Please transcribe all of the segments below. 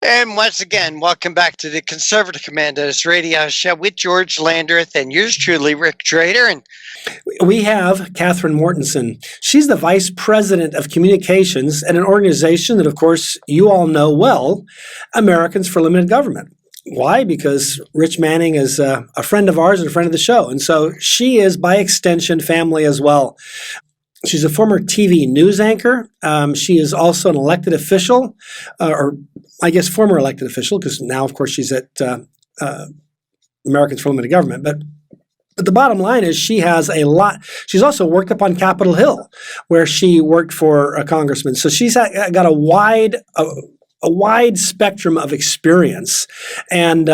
And once again, welcome back to the Conservative Commandos Radio Show with George Landreth and yours truly, Rick Trader. And we have Catherine Mortensen. She's the Vice President of Communications at an organization that, of course, you all know well, Americans for Limited Government. Why? Because Rich Manning is a friend of ours and a friend of the show. And so she is, by extension, family as well. She's a former TV news anchor. She is also an elected official, or I guess former elected official, because now, of course, she's at Americans for Limited Government. But the bottom line is she has a lot. She's also worked up on Capitol Hill, where she worked for a congressman. So she's got a wide spectrum of experience, and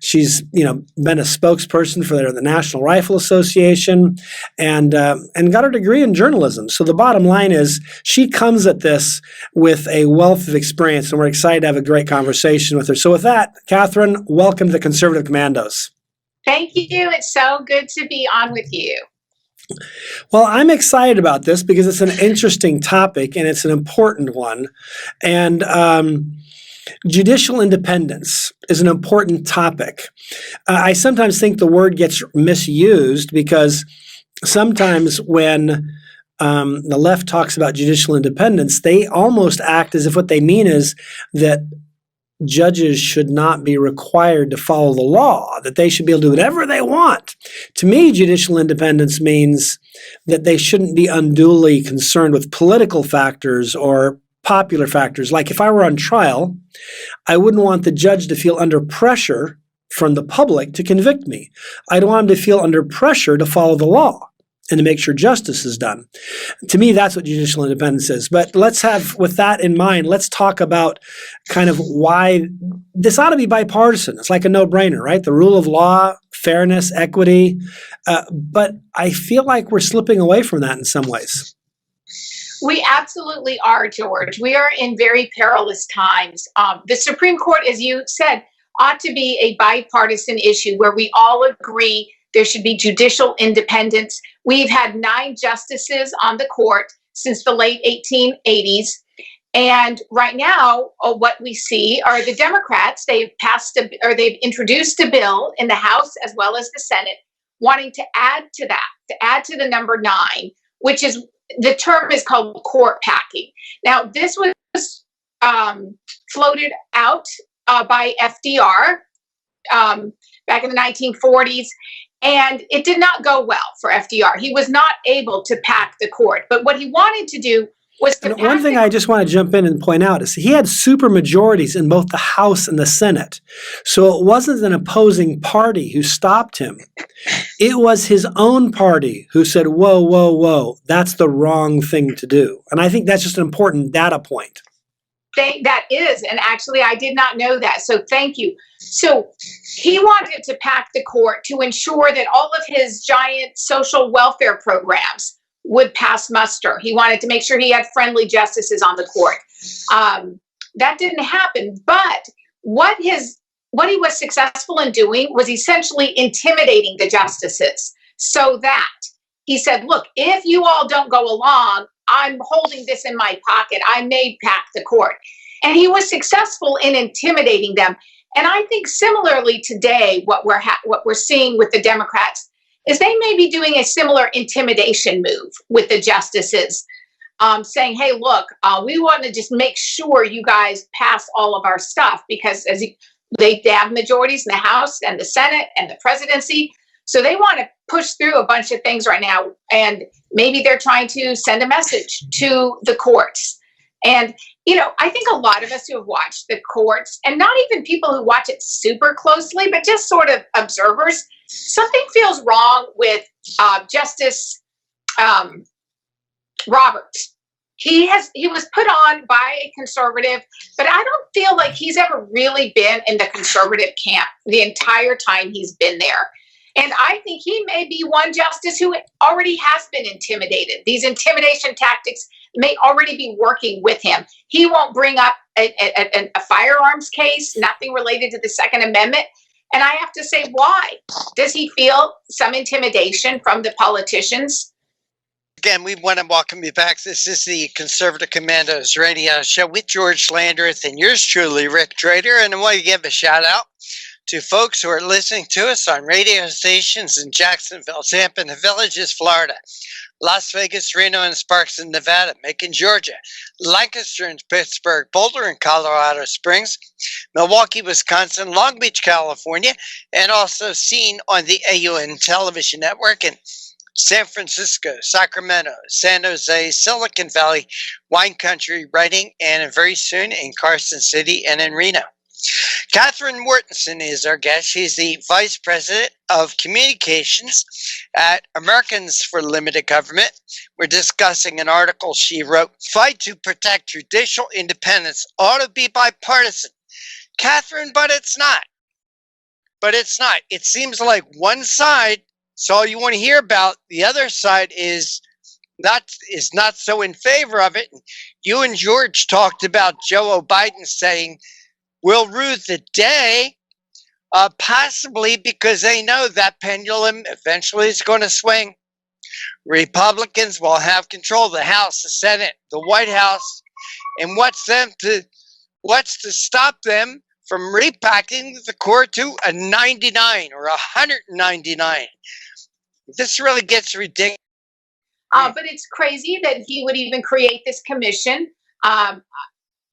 she's been a spokesperson for the National Rifle Association, and got her degree in journalism. So the bottom line is she comes at this with a wealth of experience, and we're excited to have a great conversation with her. So with that, Catherine, welcome to the Conservative Commandos. Thank you. It's so good to be on with you. Well, I'm excited about this because it's an interesting topic and it's an important one. And judicial independence is an important topic. I sometimes think the word gets misused because sometimes when the left talks about judicial independence, they almost act as if what they mean is that judges should not be required to follow the law, that they should be able to do whatever they want. To me, judicial independence means that they shouldn't be unduly concerned with political factors or popular factors. Like if I were on trial, I wouldn't want the judge to feel under pressure from the public to convict me. I'd want him to feel under pressure to follow the law and to make sure justice is done. To me, that's what judicial independence is. But let's have, with that in mind, let's talk about kind of why this ought to be bipartisan. It's like a no-brainer, right? The rule of law, fairness, equity. But I feel like we're slipping away from that in some ways. We absolutely are, George. We are in very perilous times. The Supreme Court, as you said, ought to be a bipartisan issue where we all agree there should be judicial independence. We've had 9 justices on the court since the late 1880s. And right now, what we see are the Democrats. They've introduced a bill in the House as well as the Senate, wanting to add to that, to add to the number 9, which is, the term is called court packing. Now, this was floated out by FDR back in the 1940s. And it did not go well for FDR. He was not able to pack the court. But what he wanted to do was to one thing I just want to jump in and point out is he had super majorities in both the House and the Senate. So it wasn't an opposing party who stopped him. It was his own party who said, whoa, whoa, whoa, that's the wrong thing to do. And I think that's just an important data point. That is, and actually I did not know that, so thank you. So he wanted to pack the court to ensure that all of his giant social welfare programs would pass muster. He wanted to make sure he had friendly justices on the court. That didn't happen, but what he was successful in doing was essentially intimidating the justices, so that he said, look, if you all don't go along, I'm holding this in my pocket. I may pack the court. And he was successful in intimidating them. And I think similarly today, what we're seeing with the Democrats is they may be doing a similar intimidation move with the justices, saying, hey, look, we want to just make sure you guys pass all of our stuff, because they have majorities in the House and the Senate and the presidency. So they want to push through a bunch of things right now. And maybe they're trying to send a message to the courts. And, I think a lot of us who have watched the courts, and not even people who watch it super closely, but just sort of observers, something feels wrong with Justice Roberts. He was put on by a conservative, but I don't feel like he's ever really been in the conservative camp the entire time he's been there. And I think he may be one justice who already has been intimidated. These intimidation tactics may already be working with him. He won't bring up a firearms case, nothing related to the Second Amendment. And I have to say, why? Does he feel some intimidation from the politicians? again, we want to welcome you back. This is the Conservative Commandos Radio Show with George Landreth and yours truly, Rick Trader. And I want to give a shout out to folks who are listening to us on radio stations in Jacksonville, Tampa, and the Villages, Florida, Las Vegas, Reno, and Sparks in Nevada, Macon, Georgia, Lancaster and Pittsburgh, Boulder and Colorado Springs, Milwaukee, Wisconsin, Long Beach, California, and also seen on the AUN television network in San Francisco, Sacramento, San Jose, Silicon Valley, Wine Country, Redding, and very soon in Carson City and in Reno. Catherine Mortensen is our guest. She's the Vice President of Communications at Americans for Limited Government. We're discussing an article she wrote, Fight to Protect Judicial Independence Ought to be Bipartisan. Catherine, but it's not. It seems like one side, it's all you want to hear about. The other side is not so in favor of it. You and George talked about Joe Biden saying, will rue the day, possibly because they know that pendulum eventually is going to swing. Republicans will have control of the House, the Senate, the White House, and what's to stop them from repacking the court to a 99 or 199? This really gets ridiculous. But it's crazy that he would even create this commission.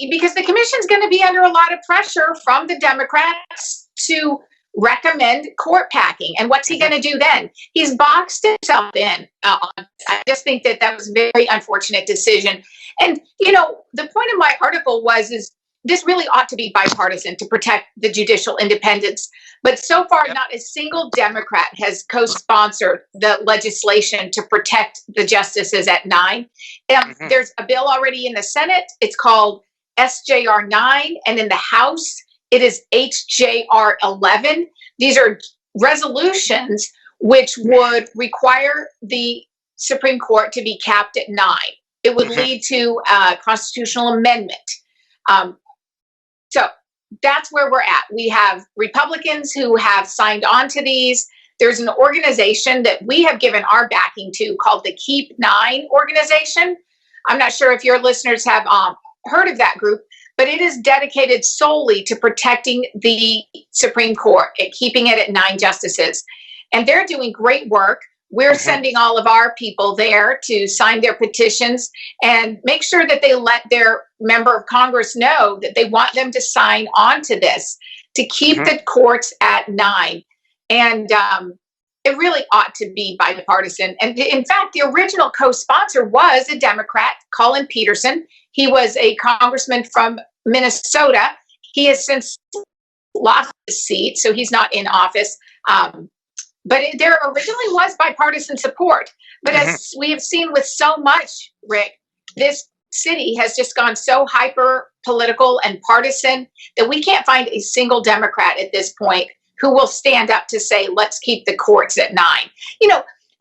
Because the commission's going to be under a lot of pressure from the Democrats to recommend court packing. And what's he going to do then? He's boxed himself in. I just think that was a very unfortunate decision. And, the point of my article is this really ought to be bipartisan to protect the judicial independence. But so far, not a single Democrat has co-sponsored the legislation to protect the justices at 9. There's a bill already in the Senate. It's called SJR 9, and in the House, it is HJR 11. These are resolutions which would require the Supreme Court to be capped at 9. It would lead to a constitutional amendment. So that's where we're at. We have Republicans who have signed on to these. There's an organization that we have given our backing to called the Keep 9 organization. I'm not sure if your listeners have heard of that group, but it is dedicated solely to protecting the Supreme Court and keeping it at 9 justices. And they're doing great work. We're sending all of our people there to sign their petitions and make sure that they let their member of Congress know that they want them to sign on to this to keep the courts at 9. And it really ought to be bipartisan. And in fact, the original co-sponsor was a Democrat, Colin Peterson. He was a congressman from Minnesota. He has since lost his seat, so he's not in office. But there originally was bipartisan support. But as we have seen with so much, Rick, this city has just gone so hyper political and partisan that we can't find a single Democrat at this point who will stand up to say, let's keep the courts at 9.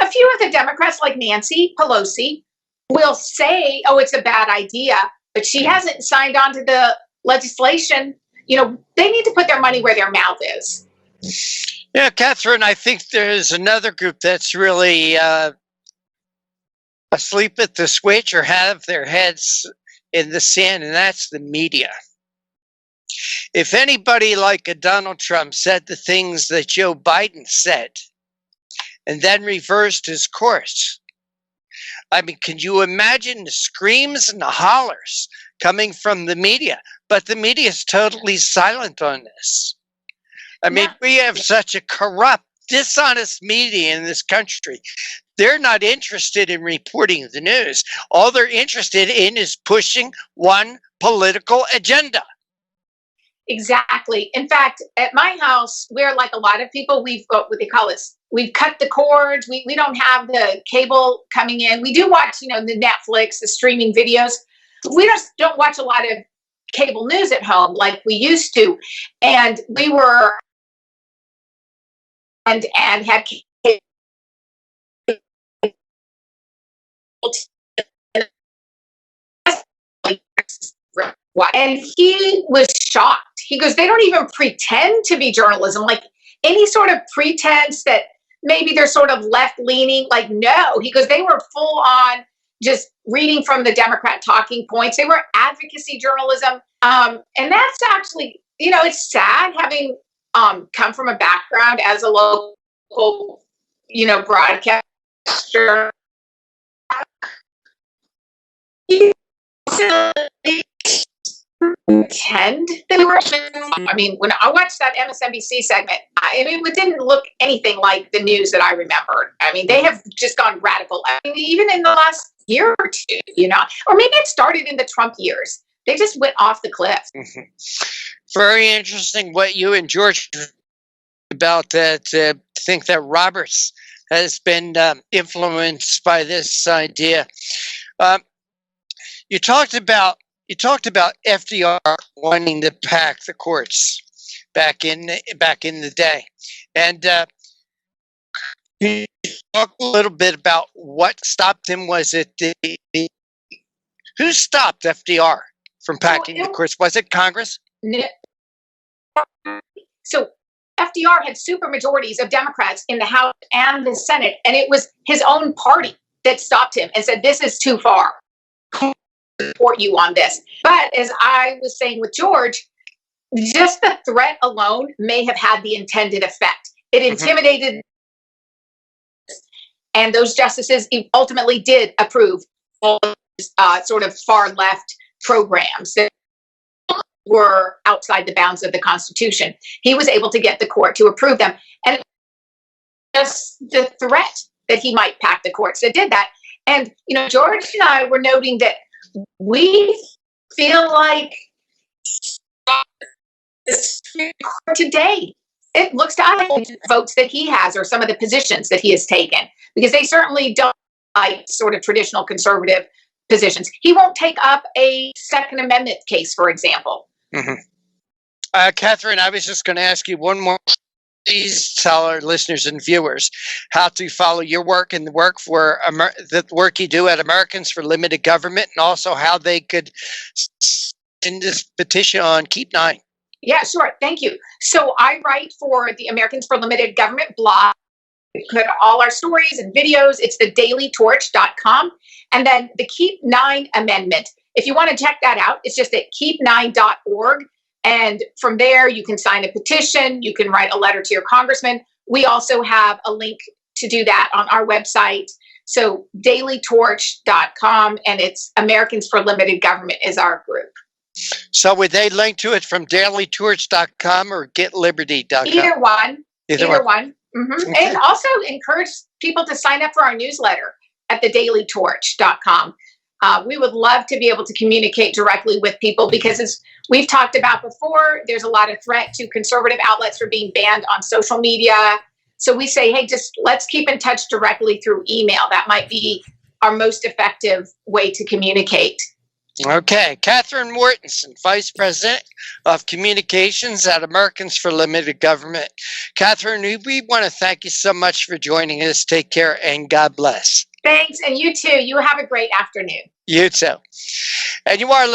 A few of the Democrats like Nancy Pelosi will say, oh, it's a bad idea, but she hasn't signed on to the legislation. They need to put their money where their mouth is. Yeah, Catherine, I think there's another group that's really asleep at the switch or have their heads in the sand, and that's the media. If anybody like a Donald Trump said the things that Joe Biden said and then reversed his course, can you imagine the screams and the hollers coming from the media? But the media is totally silent on this. We have such a corrupt, dishonest media in this country. They're not interested in reporting the news. All they're interested in is pushing one political agenda. Exactly. In fact, at my house, we're like a lot of people, we've got what they call it. We've cut the cords. We don't have the cable coming in. We do watch, the Netflix, the streaming videos. We just don't watch a lot of cable news at home like we used to. And we were and had and he was shocked. He goes, they don't even pretend to be journalism. Like any sort of pretense that maybe they're sort of left leaning. Like, no, he goes, they were full on just reading from the Democrat talking points. They were advocacy journalism. And that's actually, it's sad having come from a background as a local, broadcaster. Pretend that we were. I mean, when I watched that MSNBC segment, it didn't look anything like the news that I remembered. I mean, they have just gone radical. I mean, even in the last year or two, or maybe it started in the Trump years. They just went off the cliff. Mm-hmm. Very interesting what you and George about that. Think that Roberts has been influenced by this idea. You talked about FDR wanting to pack the courts back in the day, and can you talk a little bit about what stopped him? Was it who stopped FDR from packing the courts? Was it Congress? So FDR had super majorities of Democrats in the House and the Senate, and it was his own party that stopped him and said, "This is too far. Support you on this." But as I was saying with George, just the threat alone may have had the intended effect. It intimidated, and those justices ultimately did approve sort of far left programs that were outside the bounds of the Constitution. He was able to get the court to approve them, and just the threat that he might pack the courts that did that. And George and I were noting that we feel like today, it looks to us like votes that he has or some of the positions that he has taken, because they certainly don't like sort of traditional conservative positions. He won't take up a Second Amendment case, for example. Mm-hmm. Catherine, I was just going to ask you one more. Please tell our listeners and viewers how to follow your work and the work for the work you do at Americans for Limited Government, and also how they could send this petition on Keep 9. Yeah, sure. Thank you. So I write for the Americans for Limited Government blog. We put all our stories and videos. It's the dailytorch.com. And then the Keep 9 Amendment. If you want to check that out, it's just at keep9.org. And from there, you can sign a petition. You can write a letter to your congressman. We also have a link to do that on our website. So dailytorch.com, and it's Americans for Limited Government is our group. So would they link to it from dailytorch.com or getliberty.com? Either one. Either one. Okay. And also encourage people to sign up for our newsletter at thedailytorch.com. We would love to be able to communicate directly with people, because as we've talked about before, there's a lot of threat to conservative outlets for being banned on social media. So we say, hey, just let's keep in touch directly through email. That might be our most effective way to communicate. Okay. Catherine Mortensen, Vice President of Communications at Americans for Limited Government. Catherine, we want to thank you so much for joining us. Take care and God bless. Thanks. And you too. You have a great afternoon. You too. And you are listening